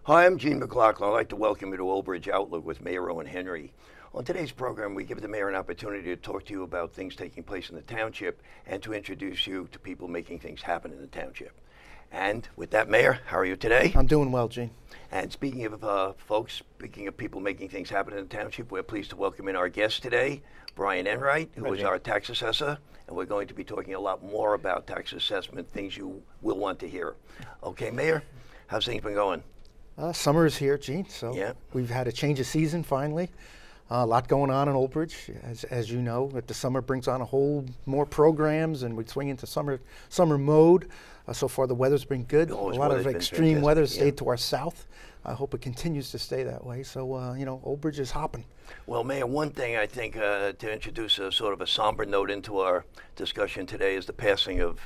Hi, I'm Gene McLaughlin. I'd like to welcome you to Old Bridge Outlook with Mayor Owen Henry. On today's program, we give the mayor an opportunity to talk to you about things taking place in the township and to introduce you to people making things happen in the township. And with that, Mayor, how are you today? I'm doing well, Gene. And speaking of speaking of people making things happen in the township, we're pleased to welcome in our guest today, Brian Enright, who is our tax assessor, and we're going to be talking a lot more about tax assessment, things you will want to hear. Okay, Mayor, how's things been going? Summer is here, Gene, so Yeah. we've had a change of season finally. A lot going on in Old Bridge, as you know. That the summer brings on a whole more programs, and we swing into summer mode. So far, the weather's been good. A lot of extreme weather stayed to our south. I hope it continues to stay that way. So, Old Bridge is hopping. Well, Mayor, one thing I think to introduce a sort of a somber note into our discussion today is the passing of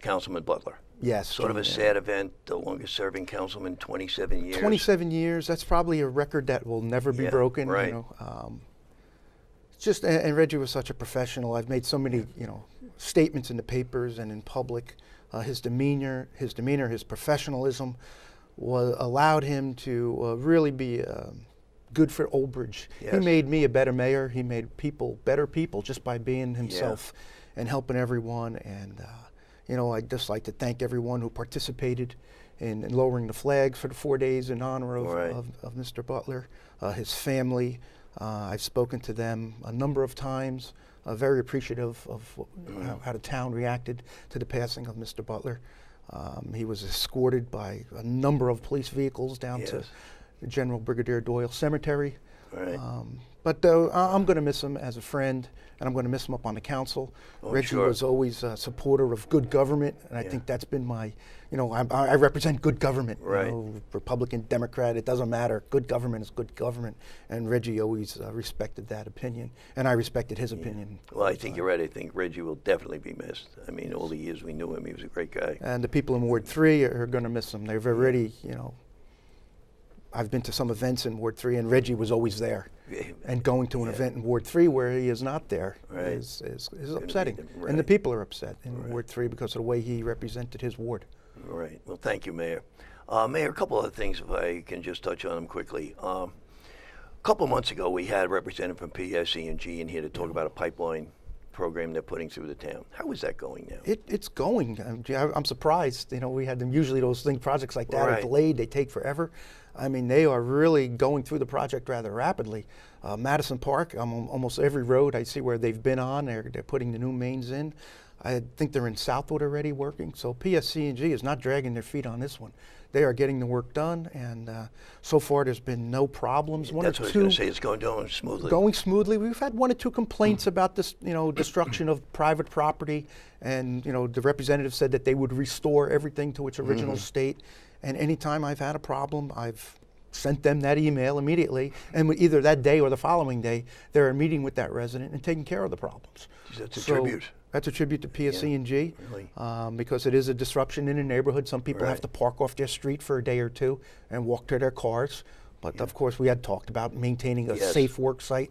Councilman Butler. Yes. Sort of a sad event, the longest serving councilman, 27 years. 27 years, that's probably a record that will never be broken. Right. And Reggie was such a professional. I've made so many, statements in the papers and in public. His demeanor, his professionalism allowed him to really be good for Old Bridge. Yes. He made me a better mayor. He made people better people just by being himself and helping everyone. And I'd just like to thank everyone who participated in lowering the flags for the 4 days in honor of Mr. Butler, his family. I've spoken to them a number of times, very appreciative of how the town reacted to the passing of Mr. Butler. He was escorted by a number of police vehicles down to the General Brigadier Doyle Cemetery. Right. But I'm going to miss him as a friend, and I'm going to miss him up on the council. Reggie was always a supporter of good government, and I think that's been my, I represent good government. Right. Republican, Democrat, it doesn't matter. Good government is good government, and Reggie always respected that opinion, and I respected his opinion. Well, I think you're right. I think Reggie will definitely be missed. I mean, all the years we knew him, he was a great guy. And the people in Ward 3 are going to miss him. They've already, I've been to some events in Ward 3, and Reggie was always there. And going to an event in Ward 3 where he is not there is upsetting. And the people are upset in Ward 3 because of the way he represented his ward. Right. Well, thank you, Mayor. Mayor, a couple other things, if I can just touch on them quickly. A couple of months ago, we had a representative from PSE&G in here to talk about a pipeline program they're putting through the town. How is that going now? It's going. I'm surprised. We had them, usually those projects like that are delayed, they take forever. I mean, they are really going through the project rather rapidly. Madison Park, almost every road I see where they've been on, they're putting the new mains in. I think they're in Southwood already working. So PSC&G is not dragging their feet on this one. They are getting the work done, and so far there's been no problems. That's what I was going to say. It's going smoothly. Going smoothly. We've had 1 or 2 complaints about this, destruction of private property, and the representative said that they would restore everything to its original state. And anytime I've had a problem, I've sent them that email immediately, and either that day or the following day, they're meeting with that resident and taking care of the problems. That's a tribute. That's a tribute to PSC&G, really. Because it is a disruption in the neighborhood. Some people have to park off their street for a day or two and walk to their cars. But of course, we had talked about maintaining a safe work site,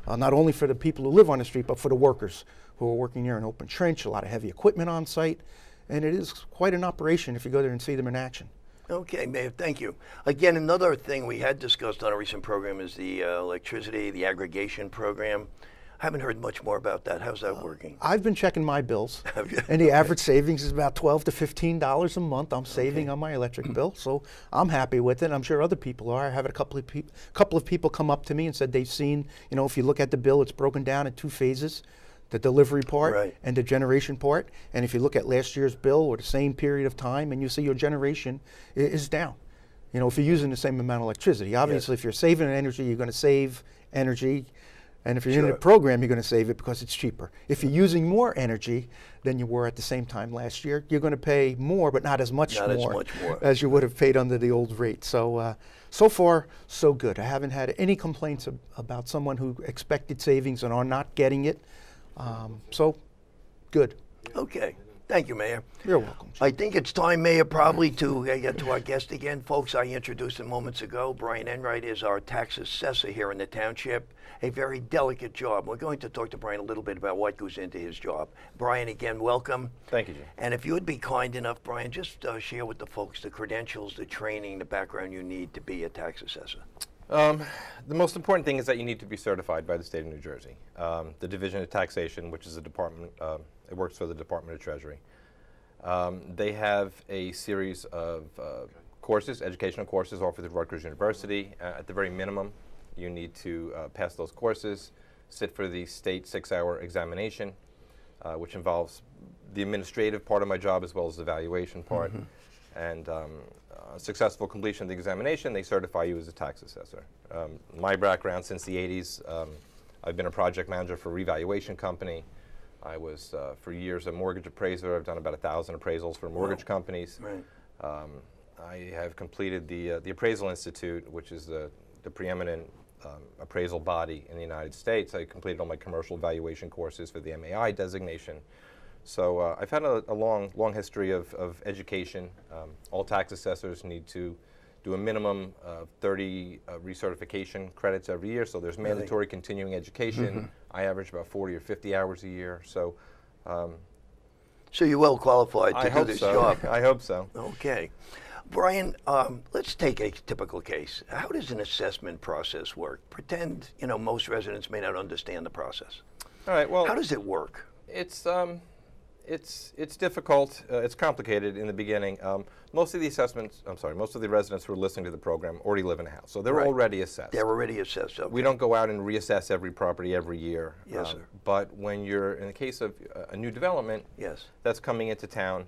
not only for the people who live on the street, but for the workers who are working near an open trench, a lot of heavy equipment on site. And it is quite an operation if you go there and see them in action. Okay, Mayor, thank you. Again, another thing we had discussed on a recent program is the electricity, the aggregation program. I haven't heard much more about that. How's that working? I've been checking my bills, Have you? and the average savings is about $12 to $15 a month. I'm saving on my electric bill, so I'm happy with it. I'm sure other people are. I have a couple of people come up to me and said they've seen, if you look at the bill, it's broken down in 2 phases. The delivery part and the generation part. And if you look at last year's bill or the same period of time, and you see your generation is down. If you're using the same amount of electricity. Obviously, if you're saving energy, you're going to save energy. And if you're in the program, you're going to save it because it's cheaper. If you're using more energy than you were at the same time last year, you're going to pay more, but not as much more as you would have paid under the old rate. So, so far, so good. I haven't had any complaints about someone who expected savings and are not getting it. So, good. Okay. Thank you, Mayor. You're welcome. I think it's time, Mayor, probably to get to our guest again. Folks, I introduced him moments ago. Brian Enright is our tax assessor here in the township. A very delicate job. We're going to talk to Brian a little bit about what goes into his job. Brian, again, welcome. Thank you, Jim. And if you would be kind enough, Brian, just share with the folks the credentials, the training, the background you need to be a tax assessor. The most important thing is that you need to be certified by the state of New Jersey. The Division of Taxation, which is a department, it works for the Department of Treasury. They have a series of courses, educational courses offered at Rutgers University. At the very minimum, you need to pass those courses, sit for the state 6-hour examination, which involves the administrative part of my job as well as the valuation part. And successful completion of the examination, they certify you as a tax assessor. My background since the 80s, I've been a project manager for a revaluation company. I was, for years, a mortgage appraiser. I've done about 1,000 appraisals for mortgage companies. Right. I have completed the Appraisal Institute, which is the preeminent appraisal body in the United States. I completed all my commercial valuation courses for the MAI designation. So I've had a long history of education. All tax assessors need to do a minimum of 30 recertification credits every year, so there's mandatory continuing education. I average about 40 or 50 hours a year. So So you're well qualified to do this job. I hope so. Okay. Brian, let's take a typical case. How does an assessment process work? Pretend, most residents may not understand the process. All right, well, How does it work? It's difficult. It's complicated in the beginning. Most of the residents who are listening to the program already live in a house, so they're Right. already assessed. They're already assessed. Okay. We don't go out and reassess every property every year. Yes, sir. But when you're in the case of a new development Yes. that's coming into town,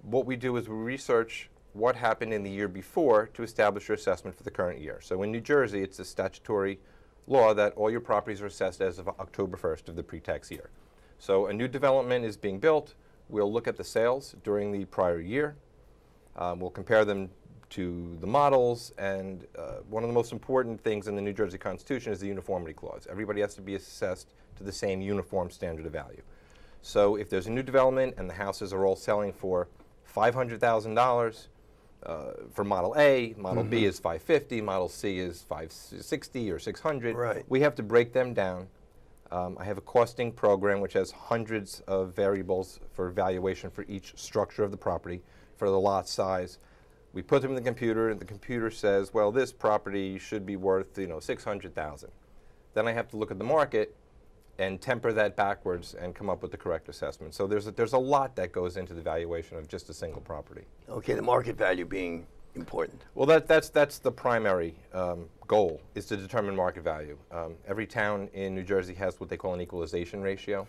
what we do is we research what happened in the year before to establish your assessment for the current year. So in New Jersey, it's a statutory law that all your properties are assessed as of October 1st of the pre-tax year. So a new development is being built. We'll look at the sales during the prior year. We'll compare them to the models, and one of the most important things in the New Jersey Constitution is the uniformity clause. Everybody has to be assessed to the same uniform standard of value. So if there's a new development and the houses are all selling for $500,000 for Model A, Model B is $550, Model C is $560 or $600. Right. We have to break them down. I have a costing program which has hundreds of variables for valuation for each structure of the property, for the lot size. We put them in the computer, and the computer says, well, this property should be worth, $600,000. Then I have to look at the market and temper that backwards and come up with the correct assessment. So there's a lot that goes into the valuation of just a single property. Okay, the market value being important. Well, that's the primary goal, is to determine market value. Every town in New Jersey has what they call an equalization ratio.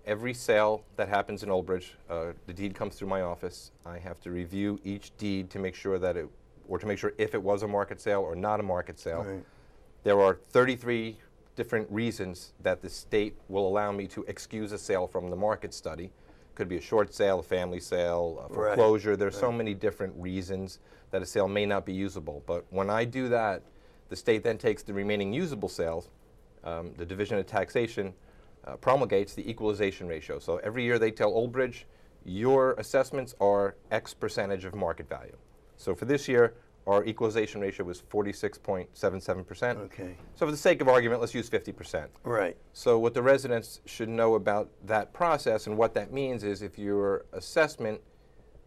Every sale that happens in Old Bridge, the deed comes through my office. I have to review each deed to make sure that to make sure if it was a market sale or not a market sale. Right. There are 33 different reasons that the state will allow me to excuse a sale from the market study. Could be a short sale, a family sale, a foreclosure. There's so many different reasons that a sale may not be usable. But when I do that, the state then takes the remaining usable sales. The Division of Taxation promulgates the equalization ratio. So every year they tell Old Bridge, your assessments are X percentage of market value. So for this year, our equalization ratio was 46.77%. Okay. So for the sake of argument, let's use 50%. Right. So what the residents should know about that process, and what that means is, if your assessment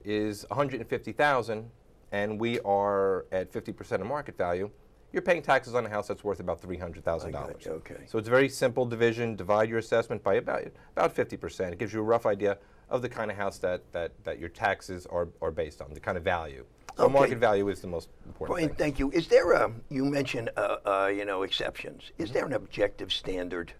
is $150,000 and we are at 50% of market value, you're paying taxes on a house that's worth about $300,000. Okay. So it's a very simple division. Divide your assessment by about 50%. It gives you a rough idea of the kind of house that your taxes are based on, the kind of value. So market value is the most important Brian, thing. thank you. Is there you mentioned, exceptions. Is there an objective standard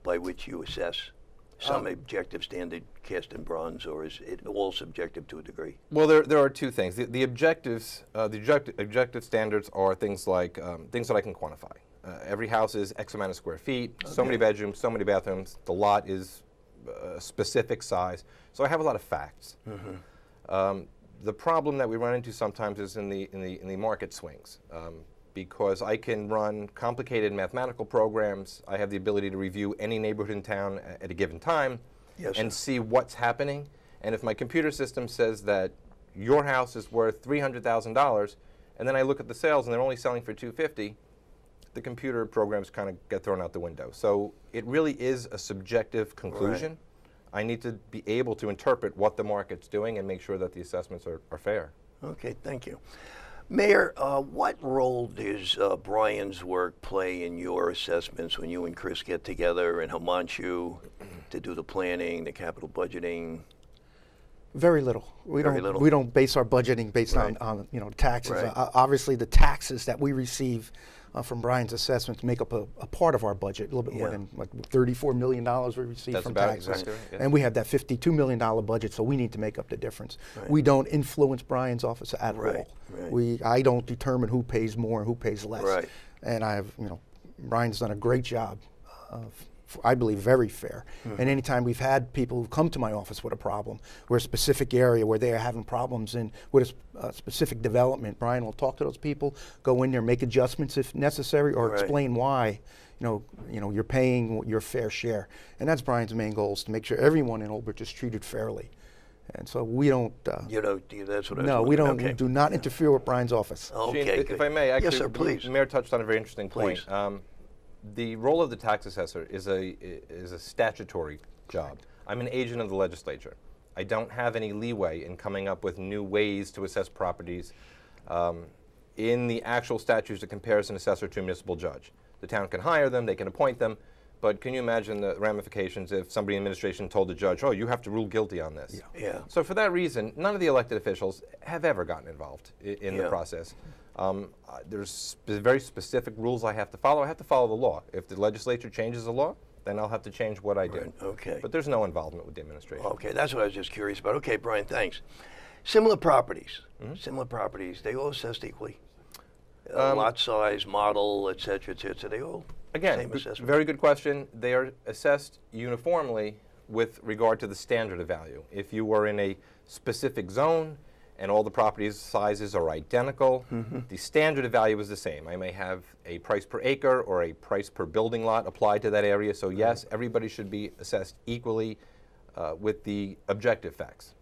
by which you assess? Some objective standard cast in bronze, or is it all subjective to a degree? Well, there are two things. The objectives, objective standards are things like things that I can quantify. Every house is X amount of square feet, so many bedrooms, so many bathrooms. The lot is a specific size. So I have a lot of facts. The problem that we run into sometimes is in the market swings, because I can run complicated mathematical programs. I have the ability to review any neighborhood in town at a given time, Yes, and sir. see what's happening. And if my computer system says that your house is worth $300,000, and then I look at the sales and they're only selling for $250,000, the computer programs kind of get thrown out the window. So it really is a subjective conclusion. I need to be able to interpret what the market's doing and make sure that the assessments are fair. Okay, thank you. Mayor, what role does Brian's work play in your assessments when you and Chris get together in Himanshu to do the planning, the capital budgeting? Very little. We Very don't. little. We don't base our budgeting based Right. on taxes. Right. Obviously, the taxes that we receive from Brian's assessments make up a part of our budget. A little bit more Yeah. than like $34 million we receive That's from about taxes, exactly right, yeah. and we have that $52 million budget, so we need to make up the difference. Right. We don't influence Brian's office at Right, all. right. I don't determine who pays more and who pays less. Right. And Brian's done a great job. I believe very fair. Mm-hmm. And anytime we've had people who come to my office with a problem, or a specific area where they're having problems with a specific development, Brian will talk to those people, go in there, make adjustments if necessary, or Right. explain why you're paying your fair share. And that's Brian's main goal, is to make sure everyone in Old Bridge is treated fairly. And so we don't. That's what I was No, we wondering. don't. Okay. We do not interfere with Brian's office. Okay, Gene, good. if I may, actually, Yes, sir, please. the mayor touched on a very interesting point. Please. The role of the tax assessor is a statutory job. I'm an agent of the legislature. I don't have any leeway in coming up with new ways to assess properties. In the actual statutes, it compares an assessor to a municipal judge. The town can hire them, they can appoint them, but can you imagine the ramifications if somebody in administration told the judge, oh, you have to rule guilty on this? Yeah. So for that reason, none of the elected officials have ever gotten involved in the Yeah. process. There's very specific rules I have to follow. I have to follow the law. If the legislature changes the law, then I'll have to change what I do. Right, okay. But there's no involvement with the administration. Okay, that's what I was just curious about. Okay, Brian, thanks. Similar properties. Mm-hmm. Similar properties. They all assessed equally. Lot size, model, et cetera, they all Again, same assessment. very good question. They are assessed uniformly with regard to the standard of value. If you were in a specific zone and all the properties sizes are identical, the standard of value is the same. I may have a price per acre or a price per building lot applied to that area. So yes, everybody should be assessed equally with the objective facts.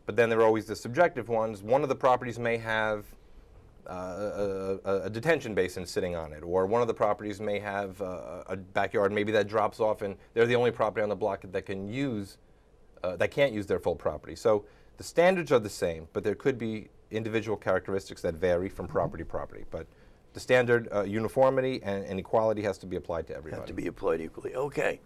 But then there are always the subjective ones. One of the properties may have a detention basin sitting on it, or one of the properties may have a backyard maybe that drops off, and they're the only property on the block that can't use their full property. So the standards are the same, but there could be individual characteristics that vary from property to property. But the standard uniformity and equality has to be applied to everybody. Have to be applied equally. Okay.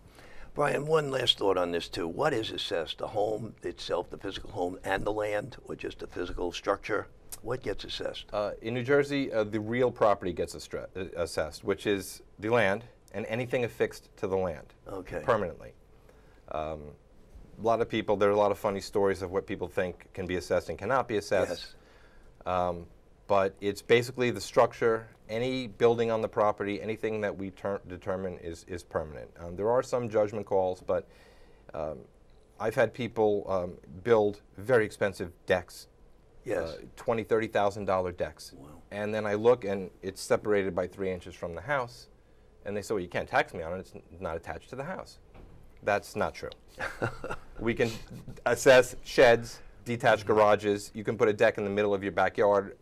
Brian, one last thought on this too. What is assessed? The home itself, the physical home, and the land, or just the physical structure? What gets assessed? In New Jersey, the real property gets assessed, which is the land and anything affixed to the land Okay. permanently. A lot of people, there are a lot of funny stories of what people think can be assessed and cannot be assessed. Yes. But it's basically the structure, any building on the property, anything that we determine is permanent. There are some judgment calls, but I've had people build very expensive decks. Yes. $20,000, $30,000 decks. Wow. And then I look and it's separated by 3 inches from the house. And they say, well, you can't tax me on it. It's not attached to the house. That's not true. We can assess sheds, detached garages. You can put a deck in the middle of your backyard.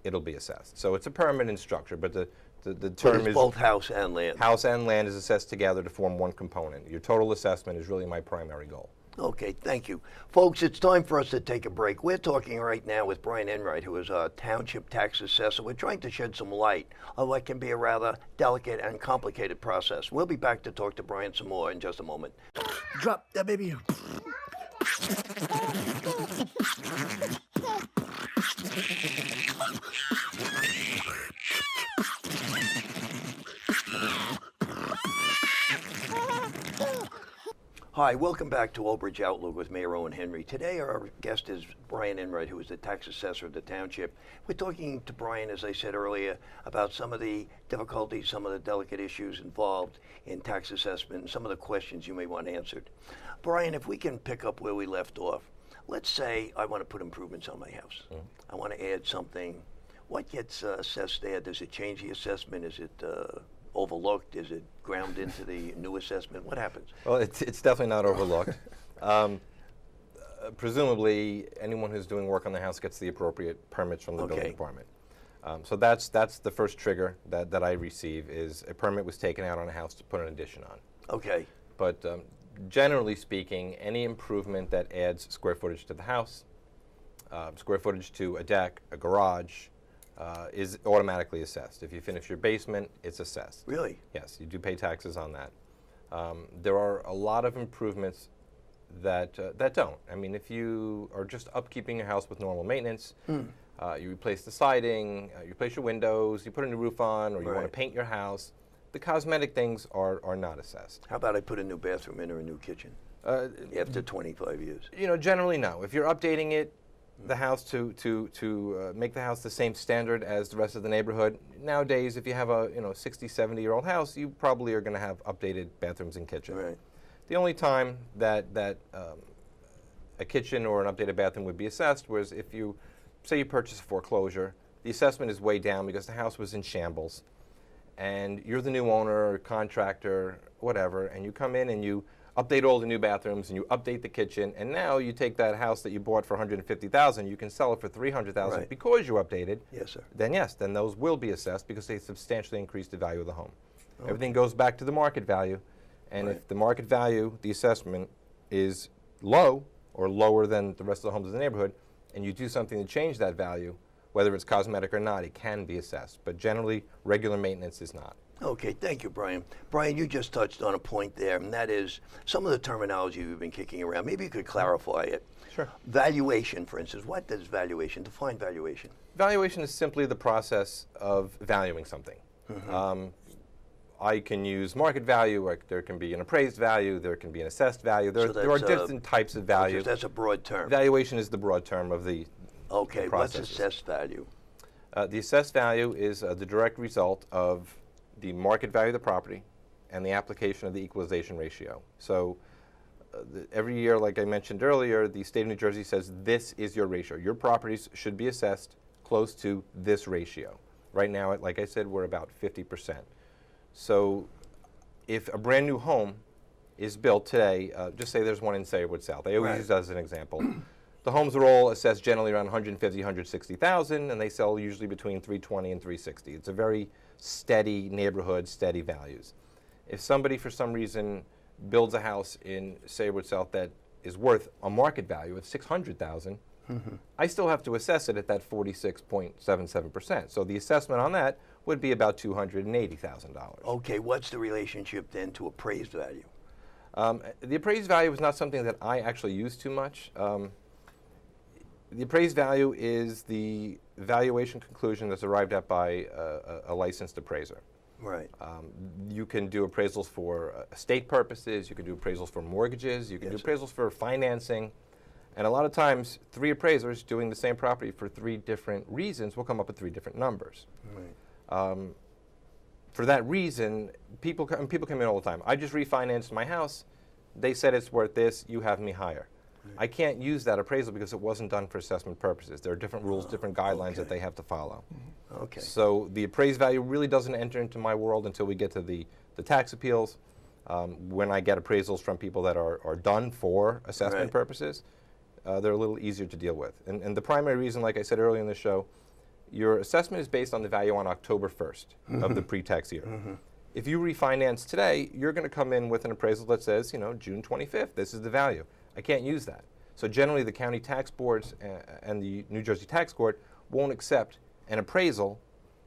It'll be assessed. So it's a permanent structure, but the But term it's is both house and land. house and land is assessed together to form one component. Your total assessment is really my primary goal. Okay, thank you. Folks, it's time for us to take a break. We're talking right now with Brian Enright, who is a township tax assessor. We're trying to shed some light on what can be a rather delicate and complicated process. We'll be back to talk to Brian some more in just a moment. Drop that baby. Hi, welcome back to Old Bridge Outlook with Mayor Owen Henry. Today our guest is Brian Enright, who is the tax assessor of the township. We're talking to Brian, as I said earlier, about some of the difficulties, some of the delicate issues involved in tax assessment, and some of the questions you may want answered. Brian, if we can pick up where we left off, let's say I want to put improvements on my house. I want to add something. What gets assessed there? Does it change the assessment? Is it overlooked? Is it ground into the new assessment? What happens? Well, it's definitely not overlooked. Presumably, anyone who's doing work on the house gets the appropriate permits from the building Okay. department. So that's the first trigger that I receive is a permit was taken out on a house to put an addition on. Okay. But generally speaking, any improvement that adds square footage to the house, square footage to a deck, a garage, is automatically assessed. If you finish your basement, it's assessed. Really? Yes, you do pay taxes on that. There are a lot of improvements that don't. I mean, if you are just upkeeping your house with normal maintenance, you replace the siding, you replace your windows, you put a new roof on, or you want to Right. paint your house, the cosmetic things are not assessed. How about I put a new bathroom in or a new kitchen after 25 years? You know, generally no. If you're updating it, the house to make the house the same standard as the rest of the neighborhood, nowadays if you have a 60, 70-year-old house, you probably are going to have updated bathrooms and kitchen. Right. The only time that a kitchen or an updated bathroom would be assessed was if you, say you purchase a foreclosure, the assessment is way down because the house was in shambles, and you're the new owner or contractor, whatever, and you come in and you update all the new bathrooms and you update the kitchen, and now you take that house that you bought for $150,000, you can sell it for $300,000 Right. because you updated. Yes, sir. Then yes, then those will be assessed because they substantially increase the value of the home. Everything goes back to the market value, and Right. if the market value, the assessment, is low or lower than the rest of the homes in the neighborhood, and you do something to change that value, whether it's cosmetic or not, it can be assessed. But generally, regular maintenance is not. Okay, thank you, Brian. Brian, you just touched on a point there, and that is some of the terminology you've been kicking around. Maybe you could clarify it. Sure. Valuation, for instance. What does valuation? Define valuation. Valuation is simply the process of valuing something. I can use market value, like there can be an appraised value, there can be an assessed value. There are that's, different types of value. That's a broad term. Valuation is the broad term of the Okay, what's processes. assessed value? The assessed value is the direct result of the market value of the property and the application of the equalization ratio. So every year, like I mentioned earlier, the state of New Jersey says this is your ratio. Your properties should be assessed close to this ratio. Right now, like I said, we're about 50%. So if a brand new home is built today, just say there's one in Sayrwood South. I always Right. use that as an example. The homes are all assessed generally around 150, 160,000, and they sell usually between 320 and 360. It's a very steady neighborhood, steady values. If somebody for some reason builds a house in Sayrwood South that is worth a market value of 600,000, I still have to assess it at that 46.77%. So the assessment on that would be about $280,000. Okay, what's the relationship then to appraised value? The appraised value is not something that I actually use too much. The appraised value is the valuation conclusion that's arrived at by a licensed appraiser. Right. You can do appraisals for estate purposes, you can do appraisals for mortgages, you can Yes. do appraisals for financing, and a lot of times 3 appraisers doing the same property for 3 different reasons will come up with 3 different numbers. Right. For that reason, people come in all the time. I just refinanced my house, they said it's worth this, you have me higher. I can't use that appraisal because it wasn't done for assessment purposes. There are different rules, different guidelines that okay. they have to follow. Okay. So the appraised value really doesn't enter into my world until we get to the tax appeals. When I get appraisals from people that are done for assessment Right. purposes, they're a little easier to deal with. And the primary reason, like I said earlier in the show, your assessment is based on the value on October 1st of the pre-tax year. If you refinance today, you're going to come in with an appraisal that says, June 25th, this is the value. I can't use that. So generally, the county tax boards and the New Jersey tax court won't accept an appraisal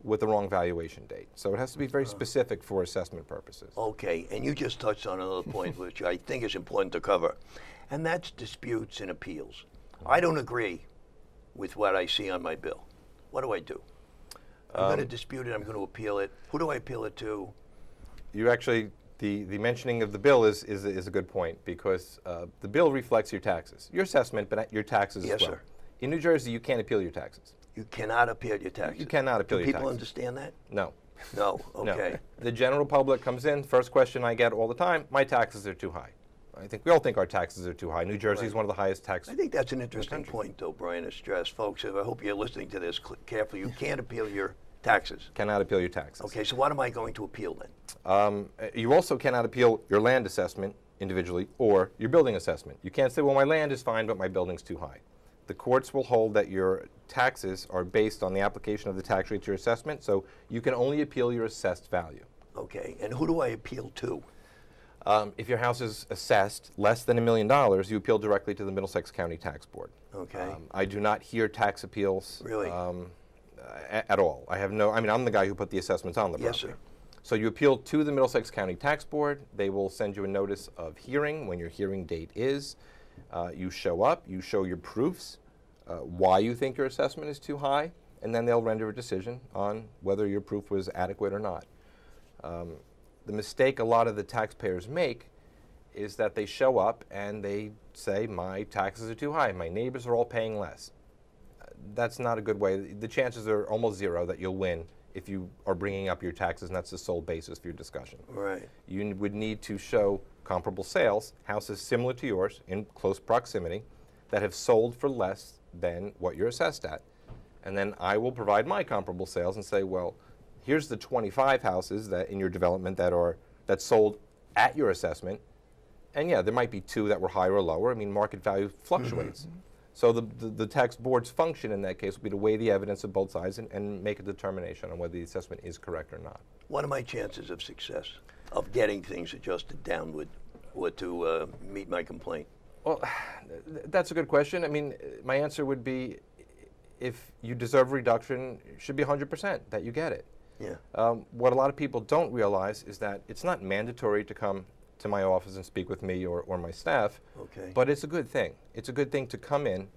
with the wrong valuation date. So it has to be very specific for assessment purposes. Okay, and you just touched on another point which I think is important to cover, and that's disputes and appeals. I don't agree with what I see on my bill. What do I do? I'm going to dispute it, I'm going to appeal it. Who do I appeal it to? You actually, the mentioning of the bill is a good point because the bill reflects your taxes, your assessment, but your taxes Yes, as well. sir. In New Jersey, you can't appeal your taxes. You cannot appeal your taxes. You cannot appeal Do your people taxes. understand that? No. No. No. Okay. The general public comes in, first question I get all the time, my taxes are too high. I think we all think our taxes are too high. New Jersey is Right. one of the highest tax. I think that's an interesting country. point, though, Brian, to stress. Folks, I hope you're listening to this carefully. You can't appeal your Taxes. Cannot appeal your taxes. Okay, so what am I going to appeal then? You also cannot appeal your land assessment individually or your building assessment. You can't say, well, my land is fine, but my building's too high. The courts will hold that your taxes are based on the application of the tax rate to your assessment, so you can only appeal your assessed value. Okay, and who do I appeal to? If your house is assessed less than $1 million, you appeal directly to the Middlesex County Tax Board. Okay. I do not hear tax appeals Really? At all. I'm the guy who put the assessments on the Yes, property. sir. So you appeal to the Middlesex County Tax Board. They will send you a notice of hearing when your hearing date is. You show up, you show your proofs, why you think your assessment is too high, and then they'll render a decision on whether your proof was adequate or not. The mistake a lot of the taxpayers make is that they show up and they say, my taxes are too high, my neighbors are all paying less. That's not a good way. The chances are almost zero that you'll win if you are bringing up your taxes and that's the sole basis for your discussion. Right. You would need to show comparable sales, houses similar to yours in close proximity, that have sold for less than what you're assessed at. And then I will provide my comparable sales and say, well, here's the 25 houses that in your development that sold at your assessment. And yeah, there might be 2 that were higher or lower. I mean, market value fluctuates. Mm-hmm. So the tax board's function in that case will be to weigh the evidence of both sides and make a determination on whether the assessment is correct or not. What are my chances of success of getting things adjusted downward or to meet my complaint? Well, that's a good question. I mean, my answer would be if you deserve a reduction, it should be 100% that you get it. Yeah. What a lot of people don't realize is that it's not mandatory to come to my office and speak with me or my staff, Okay. but it's a good thing. It's a good thing to come in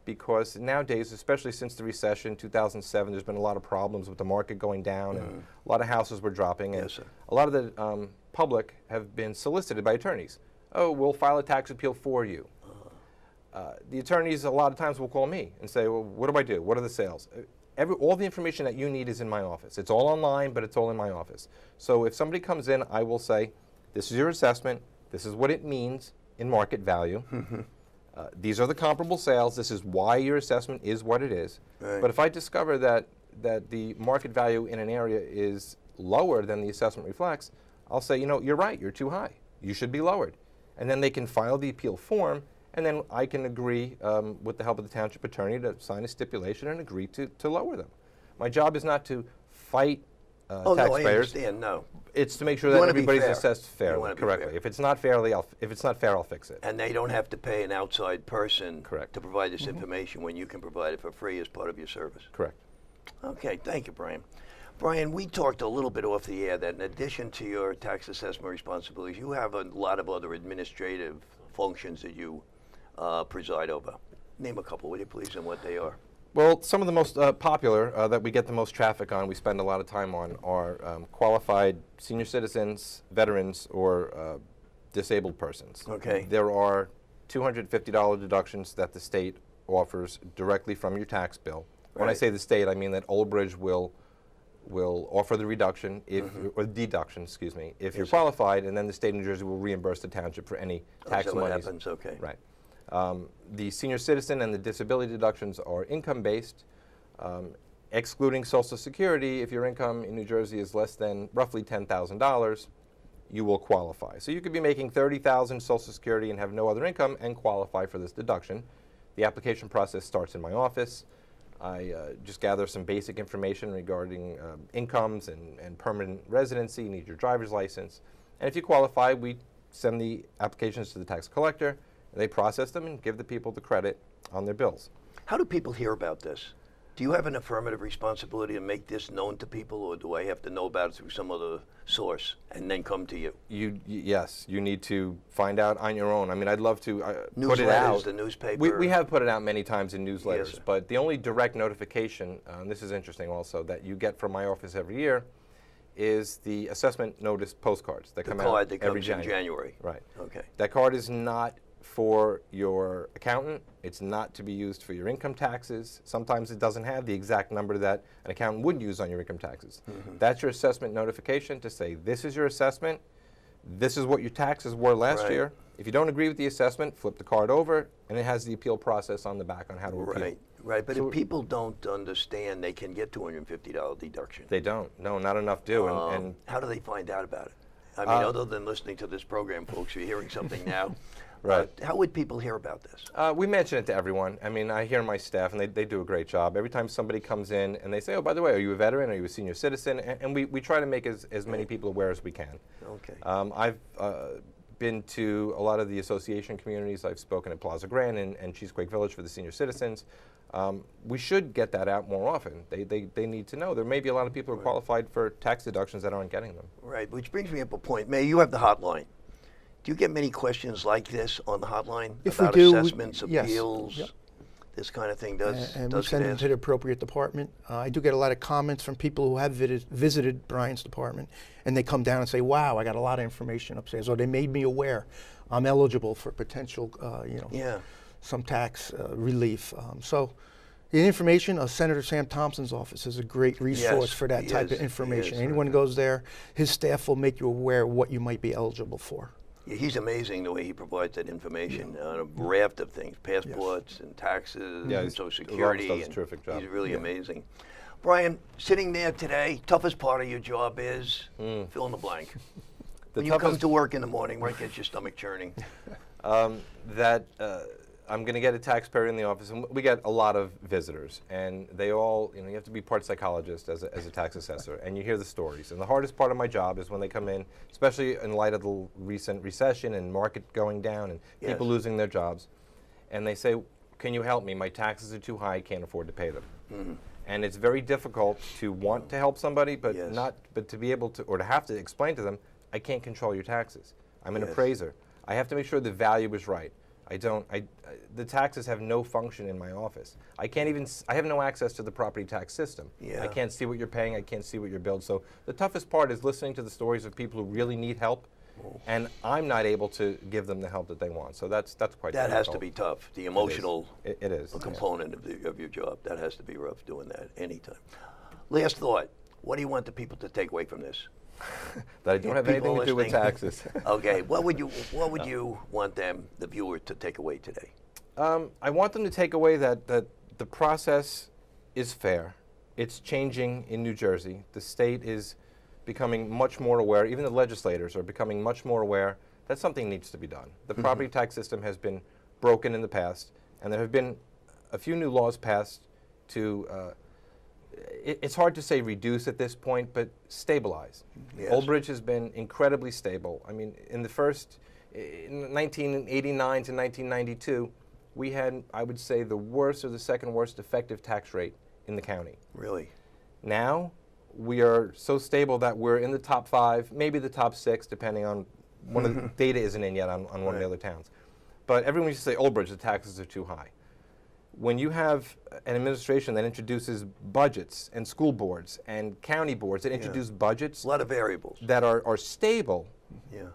because nowadays, especially since the recession, 2007, there's been a lot of problems with the market going down and a lot of houses were dropping. And Yes, sir. a lot of the public have been solicited by attorneys. Oh, we'll file a tax appeal for you. The attorneys a lot of times will call me and say, well, what do I do? What are the sales? All the information that you need is in my office. It's all online, but it's all in my office. So if somebody comes in, I will say, this is your assessment. This is what it means in market value. These are the comparable sales. This is why your assessment is what it is. Right. But if I discover that the market value in an area is lower than the assessment reflects, I'll say, you're right. You're too high. You should be lowered. And then they can file the appeal form, and then I can agree with the help of the township attorney to sign a stipulation and agree to lower them. My job is not to fight Oh, no, I taxpayers. understand. No. It's to make sure You that wanna be everybody's fair. assessed You fairly, wanna be correctly. fair. If it's not fair, I'll fix it. And they don't have to pay an outside person Correct. to provide this information when you can provide it for free as part of your service. Correct. Okay, thank you, Brian. Brian, we talked a little bit off the air that in addition to your tax assessment responsibilities, you have a lot of other administrative functions that you preside over. Name a couple, would you please, and what they are? Well, some of the most popular that we get the most traffic on, we spend a lot of time on, are qualified senior citizens, veterans, or disabled persons. Okay. There are $250 deductions that the state offers directly from your tax bill. When I Right. say the state, I mean that Old Bridge will offer the reduction or deduction, excuse me, if you're Yes, sir. qualified, and then the state of New Jersey will reimburse the township for any tax Is that what monies. happens? Okay. Right. The senior citizen and the disability deductions are income-based, excluding Social Security. If your income in New Jersey is less than roughly $10,000, you will qualify. So you could be making $30,000 Social Security and have no other income and qualify for this deduction. The application process starts in my office. I just gather some basic information regarding incomes and permanent residency. You need your driver's license. And if you qualify, we send the applications to the tax collector. They process them and give the people the credit on their bills. How do people hear about this? Do you have an affirmative responsibility to make this known to people, or do I have to know about it through some other source and then come to you? Yes, you need to find out on your own. I mean, I'd love to put it Newsletters, out. the newspaper? We have put it out many times in newsletters, Yes, sir. but the only direct notification, and this is interesting also, that you get from my office every year is the assessment notice postcards that The come card out that every comes in January. Right. Okay. That card is not for your accountant. It's not to be used for your income taxes. Sometimes it doesn't have the exact number that an accountant would use on your income taxes. That's your assessment notification to say, this is your assessment, this is what your taxes were last Right. year. If you don't agree with the assessment, flip the card over, and it has the appeal process on the back on how to appeal. Right, Right, but So if people don't understand, they can get $250 deduction. they don't. No, not enough do. And How do they find out about it? I mean, other than listening to this program, folks, you're hearing something now. Right. How would people hear about this? we mention it to everyone. I mean, I hear my staff, and they do a great job. Every time somebody comes in and they say, oh, by the way, are you a veteran? Are you a senior citizen? And we try to make as many people aware as we can. Okay. I've been to a lot of the association communities. I've spoken at Plaza Grand and Cheesequake Village for the senior citizens. We should get that out more often. They need to know. There may be a lot of people who are qualified for tax deductions that aren't getting them. Right, which brings me up a point. May, you have the hotline. Do you get many questions like this on the hotline If we about do, assessments, yes. appeals, Yep. this kind of thing? Does And we get send them asked? to the appropriate department. I do get a lot of comments from people who have visited Brian's department, and they come down and say, wow, I got a lot of information upstairs, or they made me aware I'm eligible for potential, Yeah. some tax relief. So the information, Senator Sam Thompson's office is a great resource Yes, for that he type is. of information. He is. Anyone goes there, his staff will make you aware of what you might be eligible for. Yeah, he's amazing the way he provides that information on a raft of things, passports and taxes, Yeah, and he's- Social Robert Security. does a and terrific job. He's really amazing. Brian, sitting there today, toughest part of your job is fill in the blank. When you come toughest- to work in the morning, what gets your stomach churning? That I'm going to get a taxpayer in the office, and we get a lot of visitors, and they all, you have to be part psychologist as a tax assessor, and you hear the stories. And the hardest part of my job is when they come in, especially in light of the recent recession and market going down and people Yes. losing their jobs, and they say, can you help me? My taxes are too high, I can't afford to pay them. And it's very difficult to want to help somebody, but Yes. but to be able to, or to have to explain to them, I can't control your taxes. I'm an Yes. appraiser. I have to make sure the value is right. The taxes have no function in my office. I have no access to the property tax system. Yeah. I can't see what you're paying, I can't see what you're billed. So the toughest part is listening to the stories of people who really need help, and I'm not able to give them the help that they want. So that's quite That has to difficult. be tough. The emotional It is. component of your job. That has to be rough doing that anytime. Last thought. What do you want the people to take away from this? That I don't have People anything to do with listening. taxes. Okay, what would you want them, the viewer, to take away today? I want them to take away that the process is fair. It's changing in New Jersey. The state is becoming much more aware, even the legislators are becoming much more aware that something needs to be done. The property tax system has been broken in the past, and there have been a few new laws passed to, it's hard to say reduce at this point, but stabilize. Yes. Old Bridge has been incredibly stable. I mean, in 1989 to 1992, we had, I would say, the worst or the second worst effective tax rate in the county. Really? Now, we are so stable that we're in the top 5, maybe the top 6, depending on one of the data isn't in yet on one of the other towns. But everyone used to say, Old Bridge, the taxes are too high. When you have an administration that introduces budgets and school boards and county boards that introduce budgets A lot of variables. that are stable, Yeah.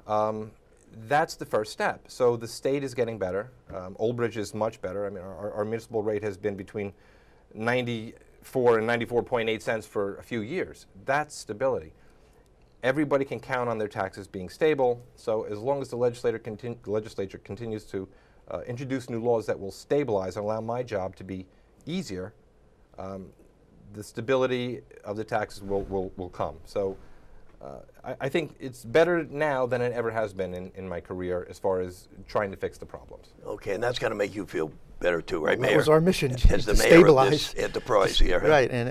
that's the first step. So the state is getting better. Old Bridge is much better. I mean, our municipal rate has been between 94 and 94.8 cents for a few years. That's stability. Everybody can count on their taxes being stable. So as long as the legislature continues to introduce new laws that will stabilize and allow my job to be easier, the stability of the taxes will come. So I think it's better now than it ever has been in my career as far as trying to fix the problems. Okay, and that's going to make you feel better too, right, That Mayor? was our mission, As the to mayor of stabilize. this enterprise here. huh? Right, and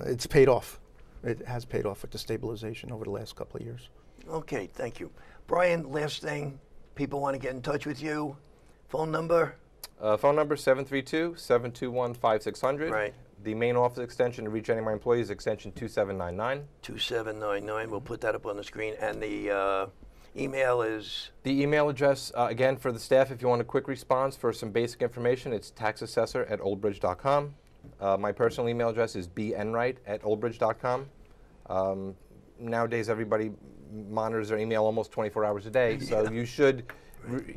it's paid off. It has paid off with the stabilization over the last couple of years. Okay, thank you. Brian, last thing, people want to get in touch with you. Phone number? Phone number 732-721-5600. Right. The main office extension to reach any of my employees, extension 2799. 2799. We'll put that up on the screen. And the email is? The email address, again, for the staff, if you want a quick response for some basic information, it's taxassessor@oldbridge.com. My personal email address is bnwright@oldbridge.com. Nowadays, everybody monitors their email almost 24 hours a day, so you should,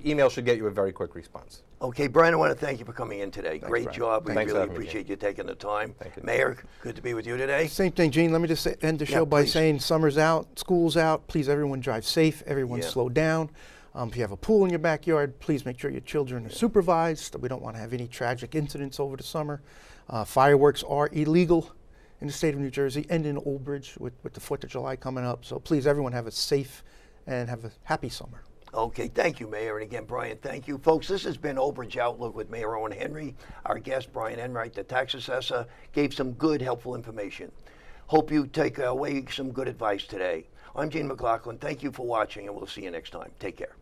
email should get you a very quick response. Okay, Brian, I want to thank you for coming in today. Great Brian. job. We Thanks for really having me, appreciate you taking the time. Thank you. Mayor, good to be with you today. Same thing, Gene. Let me just end the Yeah, show by please. saying summer's out, school's out. Please, everyone drive safe. Everyone Yeah. slow down. If you have a pool in your backyard, please make sure your children are supervised. We don't want to have any tragic incidents over the summer. Fireworks are illegal in the state of New Jersey and in Old Bridge with the 4th of July coming up. So please, everyone, have a safe and have a happy summer. Okay, thank you, Mayor. And again, Brian, thank you. Folks, this has been Old Bridge Outlook with Mayor Owen Henry. Our guest, Brian Enright, the tax assessor, gave some good, helpful information. Hope you take away some good advice today. I'm Gene McLaughlin. Thank you for watching, and we'll see you next time. Take care.